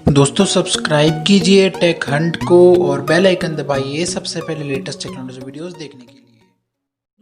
दोस्तों सब्सक्राइब कीजिए take Hunt को और बेल आइकन दबाइए सबसे पहले लेटेस्ट टेक्नोलॉजी वीडियोस देखने के लिए।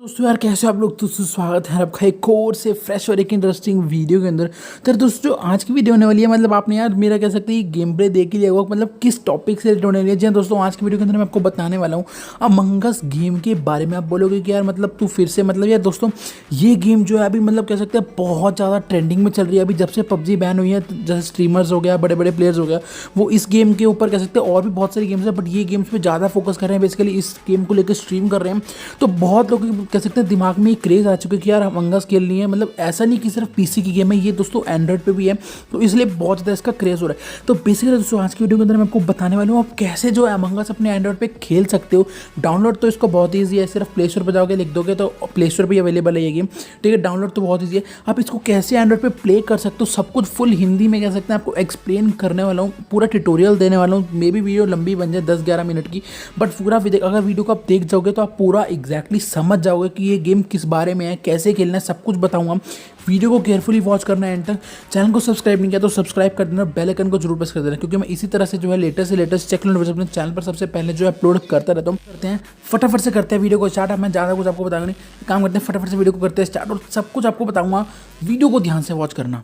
दोस्तों यार कैसे हो आप लोग। दोस्तों स्वागत है आपका एक और से फ्रेश और एक इंटरेस्टिंग वीडियो के अंदर। तो दोस्तों आज की वीडियो होने वाली है, मतलब आपने यार मेरा कह सकते हैं गेम प्ले देख ही लिया होगा, मतलब किस टॉपिक से रिलेटेड होने वाली है। जी हाँ दोस्तों, आज की वीडियो के अंदर मैं आपको बताने वाला हूँ अमंग अस गेम के बारे में। आप बोलोगे कि यार मतलब तू फिर से, मतलब यार दोस्तों ये गेम जो है अभी मतलब कह सकते हैं बहुत ज़्यादा ट्रेंडिंग में चल रही है। अभी जब से पबजी बैन हुई है, जैसे स्ट्रीमर्स हो गया, बड़े बड़े प्लेयर्स हो गया, वो इस गेम के ऊपर कह सकते हैं, और भी बहुत सारी गेम्स है बट ये गेम्स पे ज़्यादा फोकस कर रहे हैं, बेसिकली इस गेम को लेकर स्ट्रीम कर रहे हैं। तो बहुत लोग कह सकते हैं दिमाग में क्रेज आ चुका है कि यार अमंग अस खेलनी है। मतलब ऐसा नहीं कि सिर्फ पीसी की गेम है, ये दोस्तों एंड्रॉइड पे भी है, तो इसलिए बहुत ज़्यादा इसका क्रेज हो रहा है। तो बेसिकली दोस्तों आज की वीडियो के अंदर मैं आपको बताने वाला हूँ आप कैसे जो है अमंग अस अपने एंड्रॉइड पे खेल सकते हो। डाउनलोड तो इसको बहुत ईजी है, सिर्फ प्ले स्टोर पर जाओगे लिख दोगे तो प्ले स्टोर पर अवेलेबल है ये गेम। ठीक है, डाउनलोड तो बहुत ईजी है। आप इसको कैसे एंड्रॉइड पे प्ले कर सकते हो सब कुछ फुल हिंदी में कह सकते हैं आपको एक्सप्लेन करने वाला हूँ, पूरा ट्यूटोरियल देने वाला हूँ। मे बी वीडियो लंबी बन जाए 10-11 मिनट की, बट पूरा अगर वीडियो को आप देख जाओगे तो आप पूरा एग्जैक्टली समझ जाओगे कि ये गेम किस बारे में है, कैसे खेलना है, सब कुछ बताऊंगा। वीडियो को केयरफुली वॉच करना है एंड तक। चैनल को सब्सक्राइब नहीं किया तो सब्सक्राइब कर देना, बेल आइकन को जरूर प्रेस कर देना, क्योंकि मैं इसी तरह से जो है लेटेस्ट से लेटेस्ट टेक्नोलॉजी अपने चैनल पर सबसे पहले जो है अपलोड करता रहता हूँ। करते हैं फटाफट से करते हैं वीडियो को स्टार्ट। मैं ज़्यादा कुछ आपको बताऊंगा नहीं, काम करते हैं फटाफट से वीडियो को करते हैं स्टार्ट और सब कुछ आपको बताऊंगा। वीडियो को ध्यान से वॉच करना।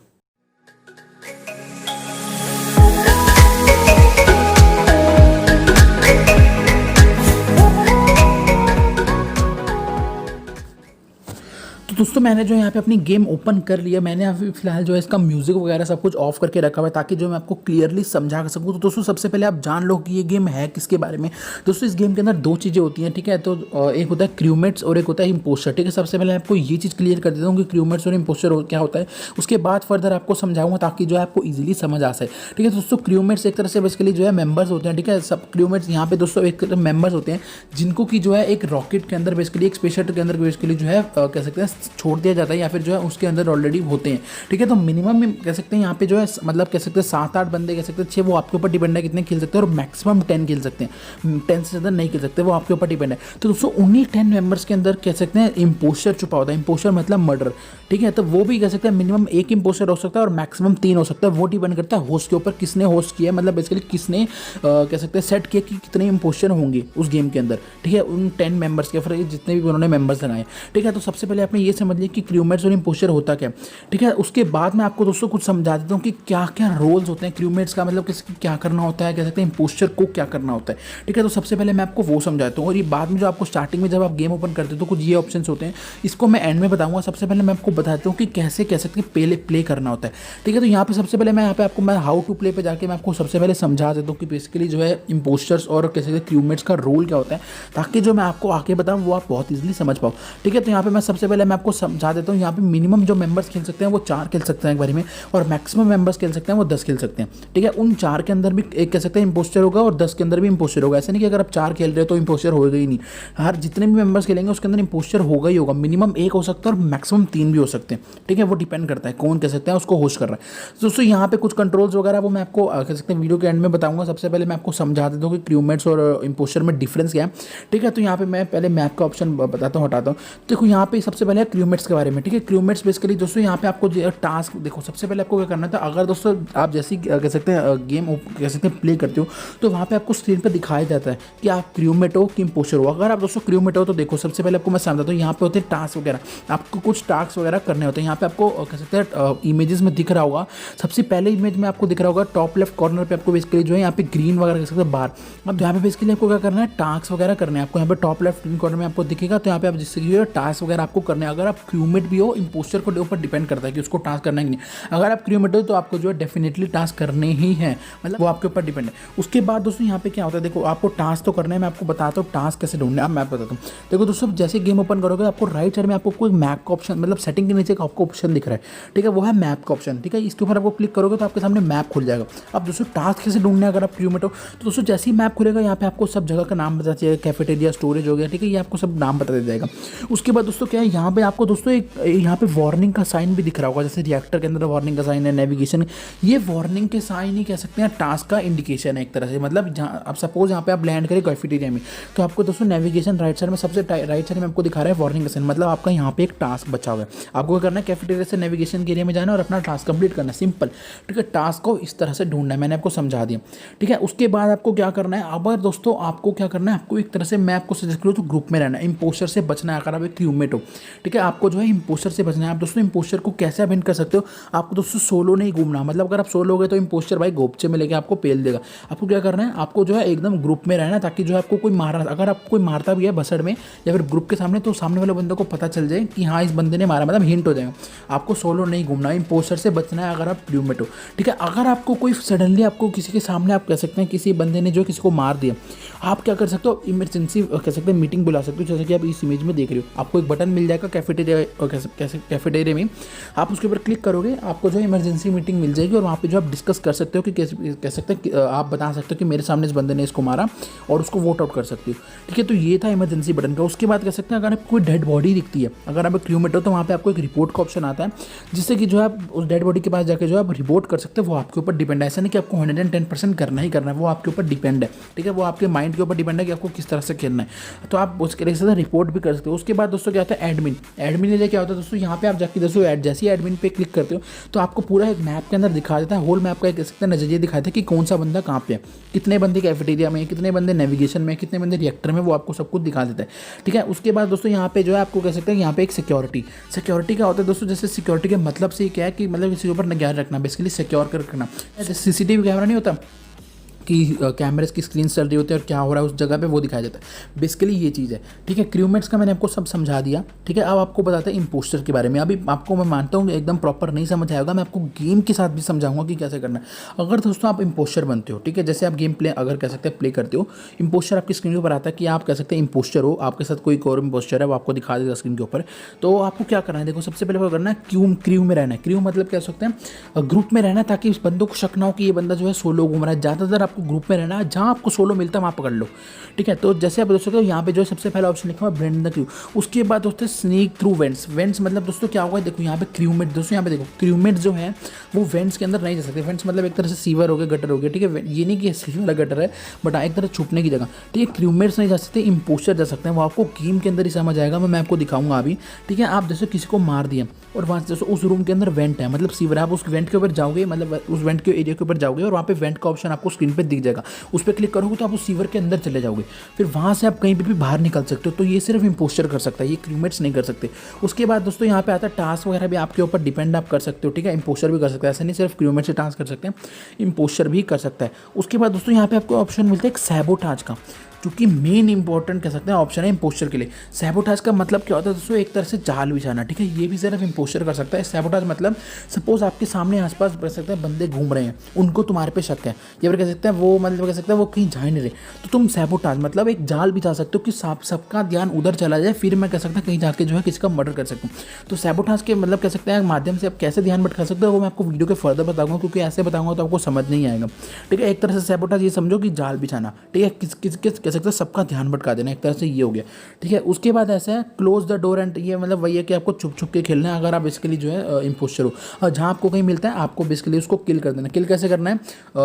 तो दोस्तों मैंने जो यहाँ पे अपनी गेम ओपन कर लिया। मैंने अभी फिलहाल जो है इसका म्यूजिक वगैरह सब कुछ ऑफ करके रखा हुआ है ताकि जो मैं आपको क्लियरली समझा सकूँ। तो दोस्तों सबसे पहले आप जान लो कि ये गेम है किसके बारे में। दोस्तों इस गेम के अंदर दो चीज़ें होती हैं, ठीक है। तो एक होता है क्रूमेट्स और एक होता है इम्पोस्टर। ठीक है, सबसे पहले आपको ये चीज़ क्लियर कर देता हूँ कि क्रूमेट्स और इम्पोस्टर क्या होता है, उसके बाद फर्दर आपको समझाऊंगा ताकि जो है आपको ईजिली समझ आ सके। ठीक है दोस्तों, क्रूमेट्स एक तरह से बेसिकली जो है मेंबर्स होते हैं। ठीक है, सब क्रूमेट्स यहाँ पे दोस्तों एक मेंबर्स होते हैं जिनको कि जो है एक रॉकेट के अंदर बेसिकली एक स्पेस शटल के अंदर बेसिकली जो है कह सकते हैं छोड़ दिया जाता है, या फिर जो है उसके अंदर ऑलरेडी होते हैं। ठीक है, तो मिनिमम में कह सकते हैं यहाँ पे जो है मतलब कह सकते हैं 7-8 बंदे कह सकते हैं, 6 वो आपके ऊपर डिपेंड है कितने खेल सकते हैं, और मैक्सिमम 10 खेल सकते हैं। 10 से ज़्यादा नहीं खेल सकते, वो आपके ऊपर डिपेंड है। तो दोस्तों उन्हीं 10 मेंबर्स के अंदर कह सकते हैं इम्पोस्टर छुपा होता है। इम्पोस्टर मतलब मर्डर। ठीक है, तो वो भी कह सकते हैं मिनिमम एक इम्पोस्टर हो सकता है और मैक्सिमम 3 हो सकता है। वो डिपेंड करता है होस्ट के ऊपर, किसने होस्ट किया है, मतलब बेसिकली किसने कह सकते हैं सेट किया कि कितने इम्पोस्टर होंगे उस गेम के अंदर। ठीक है, उन 10 मेंबर्स के फिर जितने भी उन्होंने मेंबर्स लगाए। ठीक है, तो सबसे पहले आपने ये समझ लिया कि क्रूमेट्स और इम्पोस्टर होता क्या। ठीक है, उसके बाद मैं आपको दोस्तों कुछ समझा देता हूँ कि क्या क्या रोल्स होते हैं क्रूमेट्स का, मतलब किसकी क्या करना होता है, कह सकते हैं इम्पोस्टर को क्या करना होता है। ठीक है, तो सबसे पहले मैं आपको वो समझाता हूँ, और ये बाद में जो आपको स्टार्टिंग में जब आप गेम ओपन करते हो तो कुछ ये ऑप्शन होते हैं, इसको मैं एंड में बताऊंगा। सबसे पहले मैं आपको बताता हूँ कि कैसे कह सकते हैं पहले प्ले करना होता है। ठीक है, तो यहाँ पे सबसे पहले मैं यहाँ पे आपको मैं हाउ टू प्ले पे जाके मैं आपको सबसे पहले समझा देता हूँ कि बेसिकली जो है इम्पोस्टर्स और कह सकते हैं क्रूमेट्स का रोल क्या होता है, ताकि जो मैं आपको आगे बताऊँ वो आप बहुत ईजिली समझ पाओ। ठीक है, तो यहाँ पे मैं सबसे पहले मैं आपको समझा देता हूँ। यहाँ पे मिनिमम जो मेंबर्स खेल सकते हैं वो 4 खेल सकते हैं एक बारी में, और मैक्सिमम मेंबर्स खेल सकते हैं वो 10 खेल सकते हैं। ठीक है, उन 4 के अंदर भी एक कह सकते हैं इम्पोस्टर होगा और 10 के अंदर भी इम्पोस्टर होगा। ऐसा नहीं कि अगर आप 4 खेल रहे हो तो इम्पोस्टर होगा ही नहीं। हर जितने भी मेंबर्स खेलेंगे उसके अंदर इम्पोस्टर होगा ही होगा। मिनिमम 1 हो सकता है और मैक्सिमम 3 भी हो सकते हैं। ठीक है, वो डिपेंड करता है कौन कह सकते हैं उसको होस्ट कर रहा है। दोस्तों यहाँ पे कुछ कंट्रोल्स वगैरह वो मैं आपको कह सकते हैं वीडियो के एंड में बताऊंगा। सबसे पहले मैं आपको समझा देता हूँ कि क्रूमेट्स और इम्पोस्टर में डिफरेंस क्या है। ठीक है, तो यहाँ पे मैं पहले मैप का ऑप्शन बताता हूँ, हटाता हूँ। देखो यहाँ पे सबसे पहले क्रूमेट्स के बारे में। ठीक है, क्रूमेट्स बेसिकली दोस्तों यहाँ पे आपको टास्क देखो, सबसे पहले आपको क्या करना था। अगर दोस्तों आप जैसी कह सकते हैं गेम कह सकते हैं प्ले करते हो तो वहाँ पे आपको स्क्रीन पर दिखाया जाता है कि आप क्रूमेट हो कि इम्पोस्टर हो। अगर आप दोस्तों क्रूमेट हो तो देखो सबसे पहले आपको मैं समझाता हूँ, यहाँ पे होते हैं टास्क वगैरह, आपको कुछ टास्क वगैरह करने होते हैं। यहाँ पे आपको कह सकते हैं इमेजेस में दिख रहा होगा, सबसे पहले इमेज में आपको दिख रहा होगा टॉप लेफ्ट कॉर्नर पे आपको बेसिकली जो है यहाँ पे ग्रीन वगैरह कह सकते हैं बार। अब यहाँ पे बेसिकली आपको क्या करना है, टास्क वगैरह करने हैं आपको। यहाँ पे टॉप लेफ्ट ग्रीन कॉर्नर में आपको दिखेगा, तो यहाँ पे आप जिससे टास्क वगैरह आपको करने हैं। अगर आप क्रूमेट भी हो, इम्पोस्टर को ऊपर डिपेंड करता है कि उसको टास्क करना है कि नहीं। अगर आप क्रूमेट हो तो आपको जो है डेफिनेटली टास्क करने ही है, मतलब वो आपके ऊपर डिपेंड है। उसके बाद दोस्तों यहाँ पे क्या होता है, देखो आपको टास्क तो करना है। मैं आपको बताता हूँ टास्क कैसे ढूंढना है, मैं बताता हूँ। देखो दोस्तों जैसे गेम ओपन करोगे आपको राइट साइड में आपको कोई मैप का ऑप्शन, मतलब सेटिंग के नीचे का आपको ऑप्शन दिख रहा है। ठीक है, वो है मैप का ऑप्शन। ठीक है, इसके ऊपर आपको क्लिक करोगे तो आपके सामने मैप खुल जाएगा। अब दोस्तों टास्क कैसे ढूंढना है, अगर आप क्रूमेट हो तो दोस्तों जैसे ही मैप खुलेगा यहाँ पे आपको सब जगह का नाम बता जाएगा, कैफेटेरिया, स्टोरेज हो गया। ठीक है, ये आपको सब नाम बता दिया जाएगा। उसके बाद दोस्तों क्या है, यहाँ पे आप आपको दोस्तों एक यहाँ पे वार्निंग का साइन भी दिख रहा होगा, जैसे रिएक्टर के अंदर वार्निंग का साइन है, नेविगेशन, ये वार्निंग के साइन ही कह सकते हैं टास्क का इंडिकेशन है एक तरह से। मतलब जहाँ आप सपोज यहाँ पे आप लैंड करें कैफेटेरिया में, तो आपको दोस्तों नेविगेशन राइट साइड में, सबसे राइट साइड में आपको दिखा रहा है वार्निंग का साइन, मतलब आपका यहाँ पे एक टास्क बचा हुआ है। आपको क्या करना है, कैफेटेरिया से नेविगेशन के एरिया में जाना और अपना टास्क कंप्लीट करना, सिंपल। ठीक है, टास्क को इस तरह से ढूंढना है, मैंने आपको समझा दिया। ठीक है, उसके बाद आपको क्या करना है, अब दोस्तों आपको क्या करना है, आपको एक तरह से मैं आपको सजेस्ट करूँ तो ग्रुप में रहना है, इंपोस्टर से बचना है। अगर आप एक क्रूमेट हो, ठीक है, आपको जो है इंपोस्टर से बचना है। आप दोस्तों इंपोस्टर को कैसे आप हिंट कर सकते हो, आपको दोस्तों सोलो नहीं घूमना। मतलब अगर आप सोलो हो गए तो इंपोस्टर भाई गोपचे में लेके आपको पेल देगा। आपको क्या करना है, आपको जो है एकदम ग्रुप में रहना है, ताकि जो है आपको कोई मारा, अगर आपको कोई मारता भी है भसड़ में या फिर ग्रुप के सामने, तो सामने वाले बंदे को पता चल जाए कि हाँ इस बंदे ने मारा, मतलब हिंट हो जाएगा। आपको सोलो नहीं घूमना, इंपोस्टर से बचना है अगर आप क्रूमेट हो। ठीक है, अगर आपको कोई सडनली आपको किसी के सामने, आप कह सकते हैं किसी बंदे ने जो किसी को मार दिया, आप क्या कर सकते हो, इमरजेंसी कह सकते हैं मीटिंग बुला सकते हो, जैसे कि आप इस इमेज में देख रहे हो। आपको एक बटन मिल जाएगा कैफेटेरिया में, आप उसके ऊपर क्लिक करोगे, आपको जो इमरजेंसी मीटिंग मिल जाएगी और वहाँ पे जो आप डिस्कस कर सकते हो कि कैसे, कह सकते हैं कि आप बता सकते हो कि मेरे सामने इस बंदे ने इसको मारा, और उसको वोट आउट कर सकते हो। ठीक है, तो ये था इमरजेंसी बटन का। उसके बाद कह सकते हैं अगर आपको कोई डेड बॉडी दिखती है, अगर आप एक क्रूमेट हो, तो वहाँ पे आपको एक रिपोर्ट का ऑप्शन आता है, जिससे कि जो आप उस डेड बॉडी के पास जाकर जो आप रिपोर्ट कर सकते हो। वो आपके ऊपर डिपेंड है, ऐसा नहीं कि आपको 110% करना ही करना है, वो आपके ऊपर डिपेंड है। ठीक है, वो आपके माइंड के ऊपर डिपेंड है कि आपको किस तरह से खेलना है, तो आप उसके लिए रिपोर्ट भी कर सकते हो। उसके बाद दोस्तों क्या होता है, एडमिन। एडमिन लिए क्या होता है दोस्तों, यहाँ पे आप जाके दोस्तों जैसे ही एडमिन पे क्लिक करते हो, तो आपको पूरा एक मैप के अंदर दिखा देता है, होल मैप का कह सकते हैं नजरिया दिखाता है कि कौन सा बंदा कहाँ पे है, कितने बंदे कैफेटेरिया में, कितने बंदे नेविगेशन में, कितने बंदे रिएक्टर में, वो आपको सब कुछ दिखा देता है। ठीक है, उसके बाद दोस्तों यहाँ पे जो है आपको कह सकते हैं यहाँ पे एक सिक्योरिटी क्या होता है दोस्तों, जैसे सिक्योरिटी के मतलब से क्या है कि मतलब किसी के ऊपर निगरानी रखना, बेसिकली सिक्योर कर रखना। जैसे सीसीटीवी कैमरा नहीं होता कि कैमरे की स्क्रीन चल रही होती है और क्या हो रहा है उस जगह पे, वो दिखाया जाता है। बेसिकली ये चीज़ है। ठीक है, क्रूमेट्स का मैंने आपको सब समझा दिया। ठीक है, अब आपको बताते हैं इंपोस्टर के बारे में। अभी आपको मैं मानता हूँ एकदम प्रॉपर नहीं समझ आएगा, मैं आपको गेम के साथ भी समझाऊंगा कि कैसे करना है। अगर दोस्तों आप इंपोस्टर बनते हो, ठीक है, जैसे आप गेम प्ले अगर कह सकते हैं प्ले करते हो, इंपोस्टर आपकी स्क्रीन के ऊपर आता है कि आप कह सकते हैं इंपोस्टर हो, आपके साथ कोई और इंपोस्टर है, वो आपको दिखा देगा स्क्रीन के ऊपर। तो आपको क्या करना है, देखो सबसे पहले क्या करना है, क्रू में रहना है। क्रू मतलब कह सकते हैं ग्रुप में रहना, ताकि इस बंदों को शक ना हो कि ये बंदा जो है सोलो घूम रहा है। ज़्यादातर आपको ग्रुप में रहना है, जहाँ आपको सोलो मिलता है वहाँ पकड़ लो। ठीक है, तो जैसे आप देख सकते हो यहाँ पे जो सबसे पहला ऑप्शन लिखा हुआ है ब्लेंड द क्रू। उसके बाद दोस्तों स्नीक थ्रू वेंट्स। वेंट्स मतलब दोस्तों क्या होगा, देखो यहाँ पे क्रूमेट, दोस्तों यहाँ पे देखो क्रूमेट जो है वो वेंट्स के अंदर नहीं जा सकते। वेंट्स मतलब एक तरह से सीवर हो गया, गटर हो गया। ठीक है, ये नहीं कि सीवर वाला गटर है, बट एक तरह छुपने की जगह। ठीक है, क्रूमेट्स नहीं जा सकते, इंपोस्टर जा सकते हैं। वो आपको गेम के अंदर ही समझ आएगा, मैं आपको दिखाऊंगा अभी। ठीक है, आप जैसे किसी को मार दिया और वहाँ जैसे उस रूम के अंदर वेंट है, मतलब सीवर, आप उस वेंट के ऊपर जाओगे, मतलब उस वेंट के एरिया के ऊपर जाओगे और वहाँ पे वेंट का ऑप्शन आपको स्क्रीन पे दिख जाएगा। उस पर क्लिक करोगे तो आप उस सीवर के अंदर चले जाओगे, फिर वहाँ से आप कहीं भी बाहर निकल सकते हो। तो ये सिर्फ इंपोस्टर कर सकता है, ये क्रूमेट्स नहीं कर सकते। उसके बाद दोस्तों यहाँ पे आता है टास्क वगैरह भी आपके ऊपर डिपेंड आप कर सकते हो। ठीक है, इंपोस्टर भी कर सकता है, ऐसा नहीं सिर्फ क्रूमेट से टास्क कर सकते हैं, इंपोस्टर भी कर सकता है। उसके बाद दोस्तों यहाँ पे आपको ऑप्शन मिलता है एक सैबोटाज का, जो कि मेन इंपॉर्टेंट कह सकते हैं ऑप्शन है इंपोस्टर के लिए। सैबोटाज का मतलब क्या होता है दोस्तों, एक तरह से जाल बिछाना। ठीक है, ये भी सिर्फ इंपोस्टर कर सकता है। सैबोटाज मतलब सपोज आपके सामने आसपास कह सकते हैं बंदे घूम रहे हैं, उनको तुम्हारे पे शक है, या फिर कह सकते हैं वो मतलब कह सकते हैं वो कहीं जा नहीं रहे, तो तुम सैबोटाज मतलब एक जाल बिछा सकते हो कि सबका ध्यान उधर चला जाए, फिर मैं कह सकता हूँ कहीं जाके जो है किसी का मर्डर कर सकूँ। तो सैबोटाज के मतलब कह सकते हैं माध्यम से आप कैसे ध्यान भटका सकते हो, वो मैं आपको वीडियो के फर्दर बताऊंगा, क्योंकि ऐसे बताऊंगा तो आपको समझ नहीं आएगा। ठीक है, एक तरह से सैबोटाज ये समझो कि जाल बिछाना। ठीक है, किस कह सकते हैं सबका ध्यान भटका देना, एक तरह से ये हो गया। ठीक है, उसके बाद ऐसा है क्लोज द डोर एंड, ये मतलब वही है कि आपको छुप छुप के खेलना है। अगर आप बेसिकली जो है इंपोस्टर हो और जहाँ आपको कहीं मिलता है, आपको बेसिकली उसको किल कर देना। किल कैसे करना है,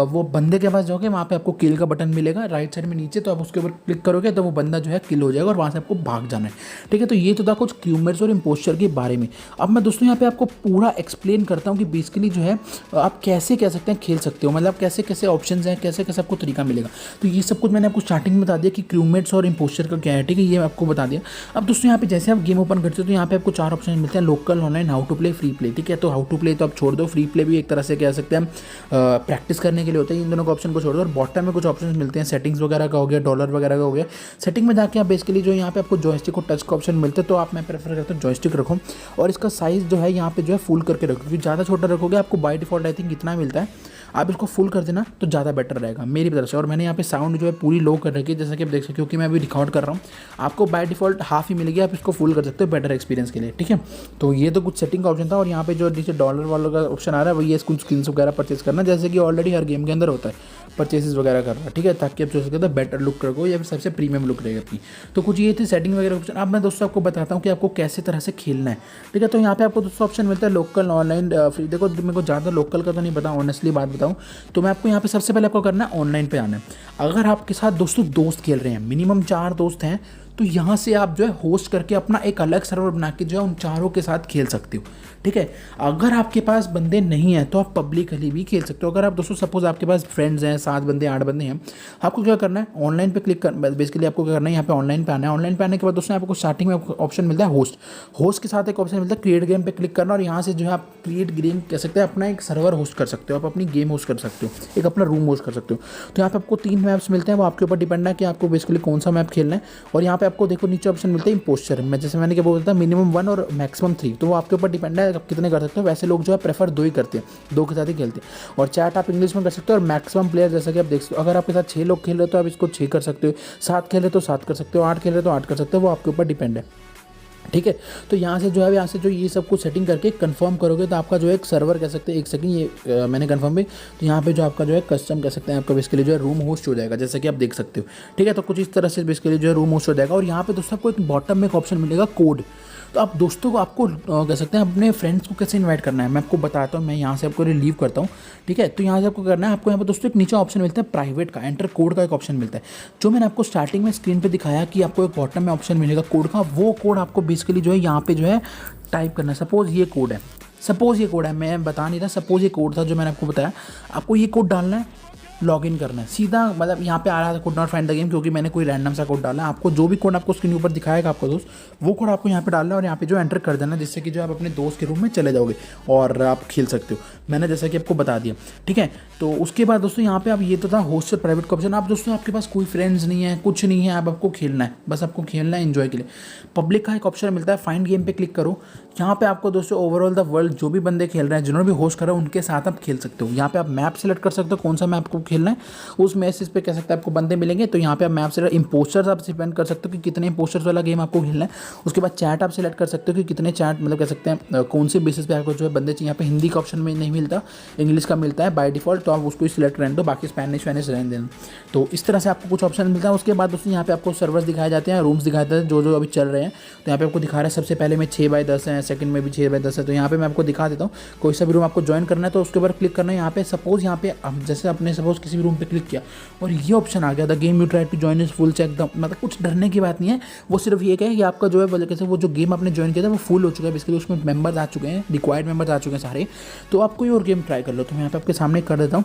वो बंदे के पास जाओगे, वहाँ पे आपको किल का बटन मिलेगा राइट साइड में नीचे, तो आप उसके ऊपर क्लिक करोगे तो वो बंदा जो है किल हो जाएगा और वहाँ से आपको भाग जाना है। ठीक है, तो ये तो था कुछ क्रूमेट्स और इंपोस्टर के बारे में। अब मैं दोस्तों यहाँ पे आपको पूरा एक्सप्लेन करता हूँ कि बेसिकली जो है आप कैसे कह सकते हैं खेल सकते हो, मतलब कैसे कैसे ऑप्शन हैं, कैसे कैसे आपको तरीका मिलेगा। तो ये सब कुछ मैंने आपको स्टार्टिंग में बता दिया कि क्रूमेट्स और इंपोस्टर का क्या है। ठीक है, ये आपको बता दिया। अब दोस्तों यहाँ पे जैसे आप गेम ओपन करते हो तो यहाँ पे आपको 4 ऑप्शन मिलते हैं, local, online, how to play, free play. ठीक है, तो हाउ टू प्ले तो आप छोड़ दो, फ्री प्ले भी एक तरह से कह सकते हैं प्रैक्टिस करने के लिए होता है। इन दोनों का ऑप्शन को छोड़ दो और बॉटम में कुछ ऑप्शन मिलते हैं, सेटिंग्स वगैरह का हो गया, डॉलर वगैरह का हो गया। सेटिंग में जाके आप बेसिकली जो यहाँ पे आपको जॉयस्टिक और टच का ऑप्शन मिलता है, तो आप मैं प्रेफर करता हूँ जॉयस्टिक रखो और इसका साइज़ जो है यहाँ पे जो है फुल करके रखो, क्योंकि ज़्यादा छोटा रखोगे आपको बाय डिफॉल्ट आई थिंक इतना मिलता है, आप इसको फुल कर देना तो ज़्यादा बेटर रहेगा मेरी तरफ से। और मैंने यहाँ पे साउंड जो है पूरी लो कर रखी है, जैसा कि आप देख सकते हो, क्योंकि मैं अभी रिकॉर्ड कर रहा हूँ। आपको बाय डिफॉल्ट हाफ ही मिलेगी, आप इसको फुल कर सकते हो बेटर एक्सपीरियंस के लिए। ठीक है, तो ये तो कुछ सेटिंग का ऑप्शन था। और यहाँ पे जो नीचे डॉलर वालों का ऑप्शन आ रहा है, वो ये कुछ स्किन्स वगैरह परचेज करना, जैसे कि ऑलरेडी हर गेम के अंदर होता है। परचेसेस वगैरह कर रहा है, ठीक है, ताकि आप जो सकते हैं बेटर लुक रखो या फिर सबसे प्रीमियम लुक रहेगा अपनी। तो कुछ ये थी सेटिंग वगैरह ऑप्शन। अब मैं दोस्तों आपको बताता हूँ कि आपको कैसे तरह से खेलना है, ठीक है। तो यहाँ पे आपको दोस्तों ऑप्शन मिलता है लोकल, ऑनलाइन, फ्री। देखो मेरे को ज़्यादा लोकल का तो नहीं पता, ऑनेस्टली बात बताऊँ तो मैं आपको यहाँ पे सबसे पहले आपको करना है ऑनलाइन पे आना है। अगर आपके साथ दोस्तों दोस्त खेल रहे हैं, मिनिमम 4 दोस्त हैं, तो यहाँ से आप जो है होस्ट करके अपना एक अलग सर्वर बना के जो है उन चारों के साथ खेल सकते हो, ठीक है। अगर आपके पास बंदे नहीं हैं तो आप पब्लिकली भी खेल सकते हो। अगर आप दोस्तों सपोज आपके पास फ्रेंड्स हैं, 7 बंदे 8 बंदे हैं, आपको क्या करना है, ऑनलाइन पे क्लिक कर, बेसिकली आपको क्या करना है, यहाँ पे ऑनलाइन पे आना है। ऑनलाइन पे आने के बाद दोस्तों आपको स्टार्टिंग में ऑप्शन मिलता है होस्ट। होस्ट के साथ एक ऑप्शन मिलता है क्रिएट गेम पे क्लिक करना, और यहाँ से जो है आप क्रिएट गेम कह सकते हैं, अपना एक सर्वर होस्ट कर सकते हो, आप अपनी गेम होस्ट कर सकते हो, एक अपना रूम होस्ट कर सकते हो। तो यहाँ पे आपको 3 मैप्स मिलते हैं, वो आपके ऊपर डिपेंड है कि आपको बेसिकली कौन सा मैप खेलना है। और यहाँ पे आपको देखो नीचे ऑप्शन मिलता है इम्पोस्टर में, जैसे मैंने क्या बोला था मिनिमम 1 और मैक्सिमम 3, तो वो आपके ऊपर डिपेंड है आप कितने कर सकते हो। वैसे लोग जो है प्रेफर 2 ही करते हैं, 2 के साथ ही खेलते हैं। और चैट आप इंग्लिश में कर सकते हो, और मैक्सिमम प्लेयर जैसा कि आप देख सकते हो, अगर आपके साथ 6 लोग खेल रहे हो तो आप इसको 6 कर सकते हो, 7 खेल रहे तो 7 कर सकते हो, 8 खेल रहे तो 8 कर सकते हो, वो आपके ऊपर डिपेंड है, ठीक है। तो यहाँ से जो है, यहाँ से जो ये सब कुछ सेटिंग करके कंफर्म करोगे तो आपका जो है एक सर्वर कह सकते हैं, एक सेकंड ये मैंने कंफर्म भी, तो यहाँ पे जो आपका जो है कस्टम कह सकते हैं, आपका बेसिकली जो है रूम होस्ट हो जाएगा, जैसा कि आप देख सकते हो, ठीक है। तो कुछ इस तरह से बेसिकली जो है रूम होस्ट हो जाएगा। और यहाँ पे दोस्तों आपको एक बॉटम में एक ऑप्शन मिलेगा कोड। तो आप दोस्तों को आपको कह सकते हैं अपने फ्रेंड्स को कैसे इन्वाइट करना है, मैं आपको बताता हूँ। मैं यहाँ से आपको रिलीव करता हूँ, ठीक है। तो यहाँ से आपको करना है, आपको यहाँ पर दोस्तों एक नीचे ऑप्शन मिलता है प्राइवेट का, एंटर कोड का एक ऑप्शन मिलता है, जो मैंने आपको स्टार्टिंग में स्क्रीन पे दिखाया कि आपको एक बॉटम में ऑप्शन मिलेगा कोड का। वो कोड आपको बेसिकली जो है यहाँ पे जो है टाइप करना है। सपोज़ ये कोड है, मैं बता नहीं रहा, सपोज़ ये कोड था जो मैंने आपको बताया, आपको ये कोड डालना है, लॉगिन करना है सीधा। मतलब यहाँ पे आ रहा था code not find the game, क्योंकि मैंने कोई रैंडम सा कोड डाला है। आपको जो भी कोड आपको स्क्रीन ऊपर दिखाएगा आपका दोस्त, वो कोड आपको यहाँ पे डालना है और यहाँ पे जो एंटर कर देना, जिससे कि जो आप अपने दोस्त के रूम में चले जाओगे और आप खेल सकते हो। मैंने जैसा कि आपको बता दिया, ठीक है। तो उसके बाद दोस्तों यहाँ पे आप, ये तो था होस्ट और प्राइवेट का ऑप्शन। आप दोस्तों आपके पास कोई फ्रेंड्स नहीं है, कुछ नहीं है, आपको खेलना है, बस आपको खेलना है एंजॉय के लिए। पब्लिक का एक ऑप्शन मिलता है, फाइंड गेम पे क्लिक करो। यहाँ पे आपको दोस्तों ओवरऑल द वर्ल्ड जो भी बंदे खेल रहे हैं, जिन्होंने भी होस्ट करा उनके साथ आप खेल सकते हो। यहाँ पे आप मैप सेलेक्ट कर सकते हो, कौन सा मैप को खेलना है, उस मैसेज पे कह सकते हैं आपको बंदे मिलेंगे। तो यहाँ पे आप मैप से इम्पोस्टर्स आप डिपेंड कर सकते हो कि कितने इम्पोस्टर्स वाला गेम आपको खेलना है। उसके बाद चैट आप सिलेक्ट कर सकते हो कि कितने चैट, मतलब कह सकते हैं कौन से बेसिस पे आपको जो है बंदे चाहिए। यहाँ पे हिंदी का ऑप्शन में नहीं मिलता, इंग्लिश का मिलता है बाय डिफॉल्ट, तो आप उसको ही सिलेक्ट रहने दो, बाकी स्पेनिश रहने देना। तो इस तरह से आपको कुछ ऑप्शन मिलता है। उसके बाद दोस्तों यहाँ पे आपको सर्वर्स दिखाए जाते हैं, रूम्स दिखाए जाते हैं जो अभी चल रहे हैं। तो यहाँ पे आपको दिखा रहा है, सबसे पहले में 6x10 है, सेकंड में भी 6x10 है। तो यहाँ पे मैं आपको दिखा देता हूँ, कोई सा भी रूम आपको ज्वाइन करना है तो उसके ऊपर क्लिक करना है। यहाँ पे सपोज यहाँ पे जैसे आपने सपोज किसी भी रूम पे क्लिक किया और ये ऑप्शन आ गया था, game you try to join is full check the, मतलब कुछ डरने की बात नहीं है। वो सिर्फ ये है कि आपका जो है कैसे वो जो गेम आपने ज्वाइन किया था वो फुल हो चुका है, बेसिकली उसमें मेंबर्स आ चुके हैं, रिक्वायर्ड मेंबर्स आ चुके हैं सारे। तो आप कोई और गेम ट्राई कर लो। तो मैं यहाँ पे आपके सामने कर देता हूँ,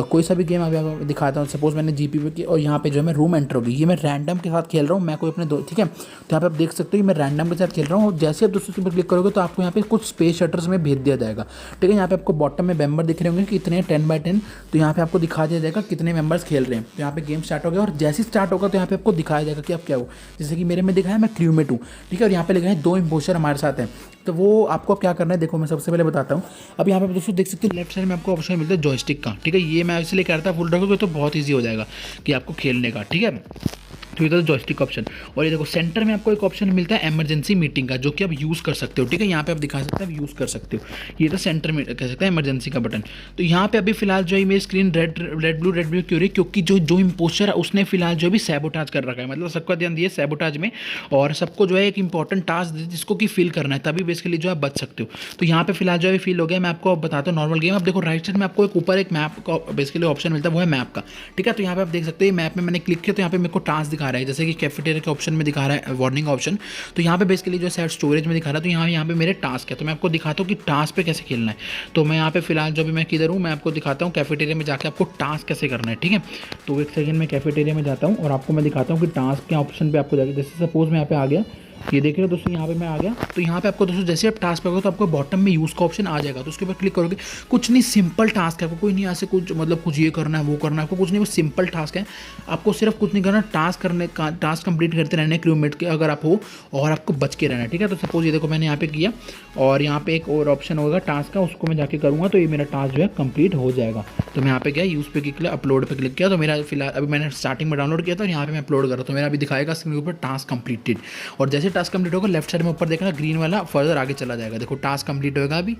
कोई सा भी गेम अभी आपको दिखाता हूँ। सपोज मैंने जीपी पे की और यहाँ पे जो है मैं रूम एंटर होगी, ये मैं रैंडम के साथ खेल रहा हूँ, मैं कोई अपने ठीक है। तो यहाँ पे आप देख सकते हो मैं रैंडम के साथ खेल रहा हूँ। जैसे आप दोस्तों के ऊपर क्लिक करोगे तो आपको यहाँ पे कुछ स्पेस शटर्स में भेज दिया जाएगा, ठीक है। यहाँ पे आपको बॉटम में मेंबर दिख रहे होंगे कि कितने 10x10, तो यहाँ पे आपको दिखा दिया जाएगा कितने मेंबर्स खेल रहे हैं। तो यहाँ पे गेम स्टार्ट हो गया और जैसे ही स्टार्ट होगा तो यहाँ पे आपको दिखाया जाएगा कि आप क्या हो। जैसे कि मेरे में दिखाया मैं क्रूमेट हूँ, ठीक है। और यहाँ पे लिखा है 2 इम्पोस्टर हमारे साथ हैं। तो वो आपको क्या करना है, देखो मैं सबसे पहले बताता हूँ। अब यहाँ पे दोस्तों देख सकते हो लेफ्ट साइड में आपको ऑप्शन मिलता है जॉयस्टिक का, ठीक है। ये मैं इसलिए कह रहा था फुल रखोगे तो बहुत ईजी हो जाएगा कि आपको खेलने का, ठीक है। तो ये था जॉयस्टिक ऑप्शन। और ये देखो सेंटर में आपको एक ऑप्शन मिलता है इमरजेंसी मीटिंग का, जो कि आप यूज़ कर सकते हो, ठीक है। यहाँ पे आप दिखा सकते हैं, आप यूज़ कर सकते हो। ये तो सेंटर में कह सकते हैं इमरजेंसी का बटन। तो यहाँ पे अभी फिलहाल जो है मेरी स्क्रीन रेड ब्लू क्यों रही, क्योंकि जो इम्पोस्टर है उसने फिलहाल जो भी सैबोटाज कर रखा है, मतलब सबका ध्यान दिया सैबोटाज में, और सबको जो है एक इंपॉर्टेंट टास्क जिसको कि फिल करना है, तभी बेसिकली जो है बच सकते हो। तो यहाँ पे फिलहाल जो है फिल हो गया। मैं आपको बताता हूँ नॉर्मल गेम। अब देखो राइट साइड में आपको एक ऊपर एक मैप का बेसिकली ऑप्शन मिलता है, वो है मैप का, ठीक है। तो यहाँ पे आप देख सकते हैं मैप में मैंने क्लिक किया तो यहाँ पे मेरे को टास्क दिखा रहा है, जैसे कि कैफेटेरिया के ऑप्शन में दिखा रहा है वार्निंग ऑप्शन। तो यहाँ पे बेसिकली जो है स्टोरेज में दिखा रहा है। तो यहाँ पे मेरे टास्क है, तो मैं आपको दिखाता हूँ कि टास्क पे कैसे खेलना है। तो मैं यहाँ पे फिलहाल जो भी मैं किधर हूँ, मैं आपको दिखाता हूँ कैफेटेरिया में जाके आपको टास्क कैसे करना है, ठीक है। तो एक सेकंड में कैफेटेरिया में जाता हूँ और आपको मैं दिखाता हूँ कि टास्क के ऑप्शन पे आपको जाके, जैसे सपोज मैं यहाँ पे आ गया, ये देख रहे हो दोस्तों, यहाँ पे मैं आ गया। तो यहाँ पे आपको दोस्तों जैसे आप टास्क पे आओगे तो आपको बॉटम में यूज़ का ऑप्शन आ जाएगा। तो उसके ऊपर क्लिक करोगे, कुछ नहीं सिंपल टास्क है, आपको कोई नहीं ऐसे कुछ मतलब कुछ ये करना है वो करना है, आपको कुछ नहीं, वो सिंपल टास्क है। आपको सिर्फ कुछ नहीं करना, टास्क करने का, टास्क कंप्लीट करते रहने क्रूमेट के अगर आप हो, और आपको बच के रहना है, ठीक है। तो सपोज ये देखो मैंने यहाँ पे किया और यहाँ पे एक और ऑप्शन होगा टास्क का, उसको मैं जाके करूँगा तो ये मेरा टास्क जो है कंप्लीट हो जाएगा। तो मैं यहाँ पे गया, यूज़ पे क्लिक किया, अपलोड पे क्लिक किया, तो मेरा फिलहाल अभी मैंने स्टार्टिंग में डाउनलोड किया था और यहाँ पे मैं अपलोड कर रहा हूँ। तो मेरा अभी दिखाएगा स्क्रीन के ऊपर टास्क कंप्लीटेड, और जैसे टास्क कंप्लीट होगा लेफ्ट साइड में ऊपर देखना ग्रीन वाला फर्दर आगे चला जाएगा। देखो टास्क कंप्लीट होगा अभी,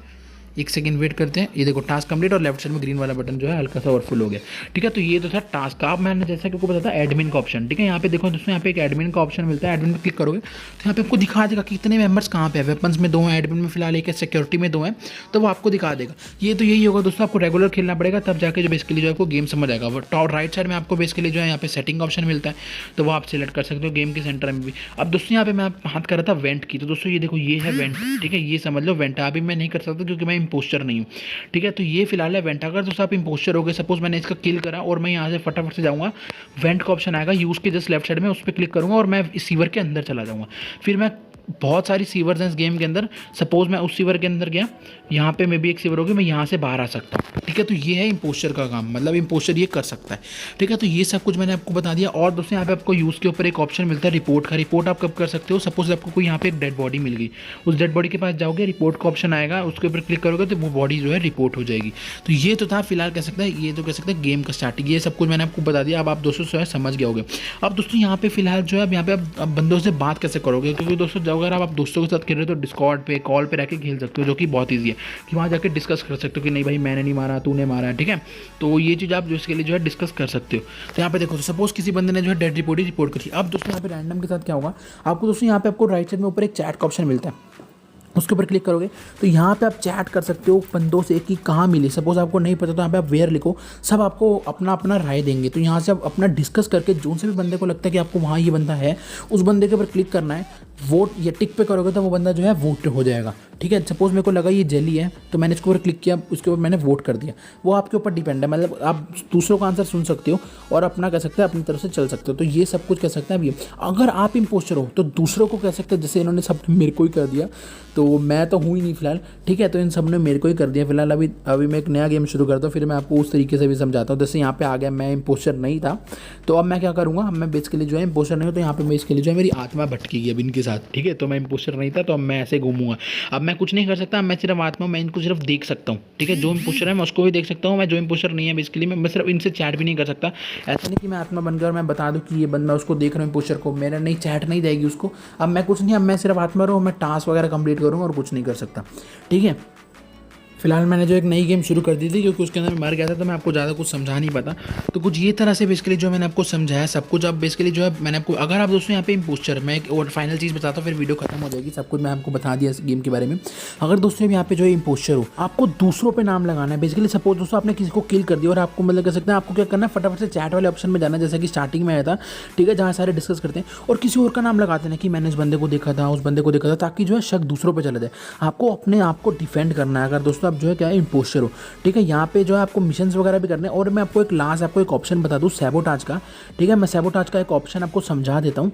एक सेकंड वेट करते हैं। ये देखो टास्क कंप्लीट और लेफ्ट साइड में ग्रीन वाला बटन जो है हल्का सा और फुल हो गया। ठीक है, तो ये तो था टास्क। आप मैंने जैसा कि आपको बताया था एडमिन का ऑप्शन। ठीक है, यहाँ पे देखो दोस्तों, यहाँ पे एक एडमिन का ऑप्शन मिलता है। एडमिन पे क्लिक करोगे तो यहाँ पे आपको दिखा देगा कि कितने मेंबर्स कहाँ पे है। वेपन्स में 2 हैं, एडमिन में फिलहाल एक है, सिक्योरिटी में 2 हैं, तो वो आपको दिखा देगा। ये तो यही होगा दोस्तों, आपको रेगुलर खेलना पड़ेगा तब जाके जो बेसिकली जो है आपको गेम समझ आएगा। टॉप राइट साइड में आपको बेसिकली जो है यहाँ पे सेटिंग ऑप्शन मिलता है, तो वो आप सिलेक्ट कर सकते हो गेम के सेंटर में भी। अब दोस्तों यहाँ पे मैं बात कर रहा था वेंट की, तो दोस्तों ये देखो ये है वेंट। ठीक है, ये समझ लो वेंट। अभी मैं नहीं कर सकता क्योंकि मैं इंपोस्टर नहीं हूँ। ठीक है, तो ये फिलहाल है वेंट। अगर दोस्तों आप इंपोस्टर हो गए, सपोज मैंने इसका किल करा और मैं यहाँ से फटाफट से जाऊँगा, वेंट का ऑप्शन आएगा यूज़ के जस्ट लेफ्ट साइड में, उस पर क्लिक करूँगा और मैं इस सीवर के अंदर चला जाऊँगा। फिर मैं बहुत सारी सीवर्स हैं इस गेम के अंदर। सपोज मैं उस सीवर के अंदर गया, यहाँ पे मे भी एक सीवर होगी, मैं यहाँ से बाहर आ सकता हूँ। ठीक है, तो ये है इंपोस्टर का काम, मतलब इंपोस्टर ये कर सकता है। ठीक है, तो ये सब कुछ मैंने आपको बता दिया। और दोस्तों यहाँ पे आपको यूज़ के ऊपर एक ऑप्शन मिलता है रिपोर्ट का। रिपोर्ट आप कब कर सकते हो, सपोज आपको कोई यहाँ पे एक डेड बॉडी मिल गई, उस डेड बॉडी के पास जाओगे, रिपोर्ट का ऑप्शन आएगा, उसके ऊपर क्लिक करोगे तो वो बॉडी जो है रिपोर्ट हो जाएगी। तो ये तो था फिलहाल कह सकते हैं, ये तो कह सकते हैं गेम का स्टार्टिंग। ये सब कुछ मैंने आपको बता दिया। अब आप दोस्तों जो है समझ गए होगे। अब दोस्तों यहाँ पे फिलहाल जो है अब यहाँ पे आप बंदों से बात कैसे करोगे, क्योंकि दोस्तों जब अगर आप दोस्तों के साथ खेल रहे हो तो डिस्कॉर्ड पे कॉल पे रह के खेल सकते हो, जो कि बहुत ईजी है कि वहाँ जाके डिस्कस कर सकते हो कि नहीं भाई मैंने नहीं मारा, तूने मारा है। ठीक है, तो ये चीज़ आप जो इसके लिए जो है डिस्कस कर सकते हो। तो यहाँ पे देखो, तो सपोज किसी बंदे ने जो है डेड रिपोर्ट करी। अब दोस्तों यहाँ पे रैंडम के साथ क्या होगा, आपको दोस्तों यहाँ पे आपको राइट साइड में ऊपर एक चैट का ऑप्शन मिलता है, उसके ऊपर क्लिक करोगे तो यहाँ पे आप चैट कर सकते हो बंदों से कि कहाँ मिली। सपोज आपको नहीं पता तो यहाँ पे आप वेयर लिखो, सब आपको अपना अपना राय देंगे। तो यहाँ से आप अपना डिस्कस करके जो से भी बंदे को लगता है कि आपको वहाँ ये बंदा है, उस बंदे के ऊपर क्लिक करना है, वोट या टिक पे करोगे तो वो बंदा जो है वोट हो जाएगा। ठीक है, सपोज मेरे को लगा ये जेली है तो मैंने इसके ऊपर क्लिक किया, उसके ऊपर मैंने वोट कर दिया। वो आपके ऊपर डिपेंड है, मतलब आप दूसरों का आंसर सुन सकते हो और अपना कह सकते हैं, अपनी तरफ से चल सकते हो। तो ये सब कुछ कह सकते हैं। अब ये अगर आप इंपोस्टर हो तो दूसरों को कह सकते हैं, जैसे इन्होंने सब मेरे को ही कर दिया, तो मैं तो हूँ ही नहीं फिलहाल। ठीक है, तो इन सब ने मेरे को ही कर दिया फिलहाल। अभी मैं एक नया गेम शुरू करता हूँ, फिर मैं आपको उस तरीके से भी समझाता हूँ। जैसे यहाँ पे आ गया, मैं इंपोस्टर नहीं था, तो अब मैं क्या करूँगा, अब मैं बेसिकली जो है इंपोस्टर नहीं हूँ, तो यहाँ पे बेसिकली जो है मेरी आत्मा भटकेगी अब इनके साथ। ठीक है, तो मैं इंपोस्टर नहीं था तो अब मैं ऐसे घूमूंगा। अब मैं कुछ नहीं कर सकता, मैं सिर्फ आत्मा, मैं इनको सिर्फ देख सकता हूँ। ठीक है, जो इंपोस्टर है मैं उसको भी देख सकता हूँ, मैं जो इंपोस्टर नहीं है बेसिकली मैं सिर्फ इनसे चैट भी नहीं कर सकता। ऐसा नहीं कि मैं आत्मा बनकर और मैं बता दूँ कि ये बंदा, उसको देख रहा हूँ इंपोस्टर को, मेरा नहीं चैट नहीं जाएगी उसको। अब मैं कुछ नहीं, अब मैं सिर्फ आत्मा रहूँ, मैं टास्क वगैरह कंप्लीट करूँगा और कुछ नहीं कर सकता। ठीक है, फिलहाल मैंने जो एक नई गेम शुरू कर दी थी क्योंकि उसके अंदर मर गया था, तो मैं आपको ज़्यादा कुछ समझा नहीं पाता। तो कुछ ये तरह से बेसिकली जो मैंने आपको समझाया सब कुछ। अब बेसिकली जो है मैंने आपको, अगर आप दोस्तों यहाँ पे इंपोस्टर, मैं एक और फाइनल चीज़ बताता हूँ फिर वीडियो खत्म हो जाएगी। सब कुछ मैं आपको बता दिया इस गेम के बारे में। अगर दोस्तों यहाँ पे जो है इंपोस्टर हो, आपको दूसरों पे नाम लगाना है। बेसिकली सपोज दोस्तों आपने किसी को किल कर दिया और आपको मतलब कह सकते हैं आपको क्या करना है, फटाफट से चैट वाले ऑप्शन में जाना, जैसा कि स्टार्टिंग में आया था। ठीक है, जहाँ सारे डिस्कस करते हैं और किसी और का नाम लगाते हैं कि मैंने इस बंदे को देखा था, उस बंदे को देखा था, ताकि जो है शक दूसरों पर चला जाए। आपको अपने आप को डिफेंड करना है अगर दोस्तों आप जो है क्या है इंपोस्टर हो। ठीक है, यहाँ पे जो है आपको मिशंस वगैरह भी करने हैं। और मैं आपको एक लास्ट आपको एक ऑप्शन बता दूँ सैबोटाज का। ठीक है, मैं सैबोटाज का एक ऑप्शन आपको समझा देता हूँ।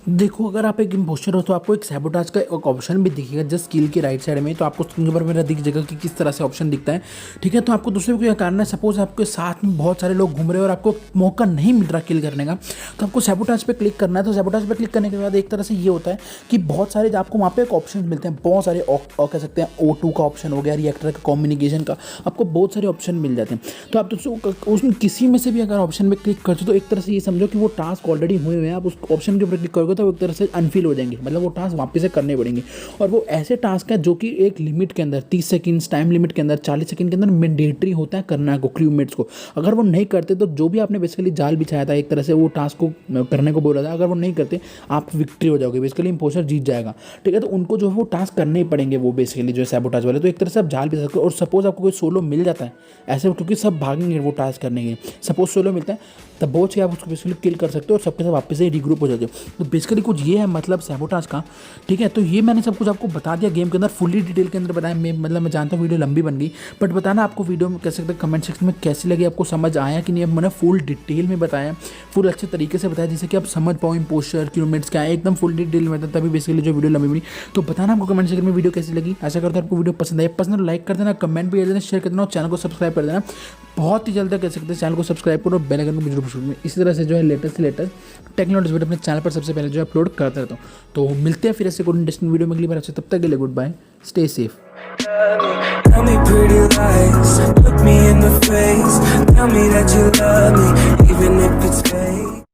देखो, अगर आप एक इंपोस्टर हो तो आपको एक सैबोटाज का एक ऑप्शन भी दिखेगा जस्ट स्किल की राइट साइड में। तो आपको स्क्रीन पर मेरा दिख जाएगा कि किस तरह से ऑप्शन दिखता है। ठीक है, तो आपको दूसरे को क्या करना है, सपोज आपके साथ में बहुत सारे लोग घूम रहे हैं और आपको मौका नहीं मिल रहा किल करने का, तो आपको सैबोटाज पे क्लिक करना है। तो सैबोटाज पे क्लिक करने के बाद एक तरह से ये होता है कि बहुत सारे आपको वहाँ पे एक ऑप्शन मिलते हैं, बहुत सारे कह सकते हैं O2 का ऑप्शन हो गया, रिएक्टर का, कम्युनिकेशन का, आपको बहुत सारे ऑप्शन मिल जाते हैं। तो आप दोस्तों उसमें किसी में से भी अगर ऑप्शन में क्लिक करते हो तो एक तरह से ये समझो कि वो टास्क ऑलरेडी हुए हैं। आप उस ऑप्शन के ऊपर क्लिक करोगे तो एक तरह से अनफिल हो जाएंगे, मतलब वो टास्क वापस से करने पड़ेंगे। और वो ऐसे टास्क है जो कि एक लिमिट के अंदर 30 सेकंड्स टाइम लिमिट के अंदर 40 सेकंड के अंदर मैंडेटरी होता है करना को क्रूमेट्स को। अगर वो नहीं करते तो जो भी आपने बेसिकली जाल बिछाया था एक तरह से वो टास्क को करने को बोला था, अगर वो नहीं करते आप विक्ट्री हो जाओगे, बेसिकली इंपोस्टर जीत जाएगा। ठीक है, तो उनको जो है वो टास्क करने ही पड़ेंगे, वो बेसिकली जो है सैबोटाज वाले। तो एक तरह से आप जाल बिछा सकते हो। और सपोज आपको कोई सोलो मिल जाता है ऐसे, क्योंकि सब भागेंगे वो टास्क करने के, सपोज सोलो मिलता है तब बहुत से आप उसको बेसिकली किल कर सकते हो और सबके साथ वापस से रिग्रुप हो जाते हो। तो बेसिकली कुछ ये है मतलब सैबोटाज का। ठीक है, तो ये मैंने सब कुछ आपको बता दिया गेम के अंदर, फुली डिटेल के अंदर बताया। मैं जानता हूँ वीडियो लंबी बन गई, बट बताना आपको वीडियो में कह सकते हैं कमेंट सेक्शन में कैसी लगी, आपको समझ आया कि नहीं। अब मैंने फुल डिटेल में बताया, फुल अच्छे तरीके से बताया जिससे कि आप समझ पाओ इंपोस्टर क्रूमेट्स क्या है, एकदम फुल डिटेल में बताया, तभी बेसिकली जो वीडियो लंबी बनी। तो बताना आपको कमेंट सेक्शन में वीडियो कैसी लगी। ऐसा करता हूँ आपको वीडियो पसंद आई, पसंद लाइक कर देना, कमेंट भी कर देना, शेयर कर देना और चैनल को सब्सक्राइब कर देना। बहुत ही जल्द कह सकते हैं चैनल को सब्सक्राइब करो, बेल आइकन को जरूर में। इसी तरह से जो है लेटेस्ट टेक्नोलॉजी वीडियो अपने चैनल पर सबसे पहले जो है अपलोड करता रहता हूँ। तो मिलते हैं फिर ऐसे कोई इंटरेस्टिंग वीडियो में अगली बार। तब तक के लिए गुड बाय, स्टे सेफ।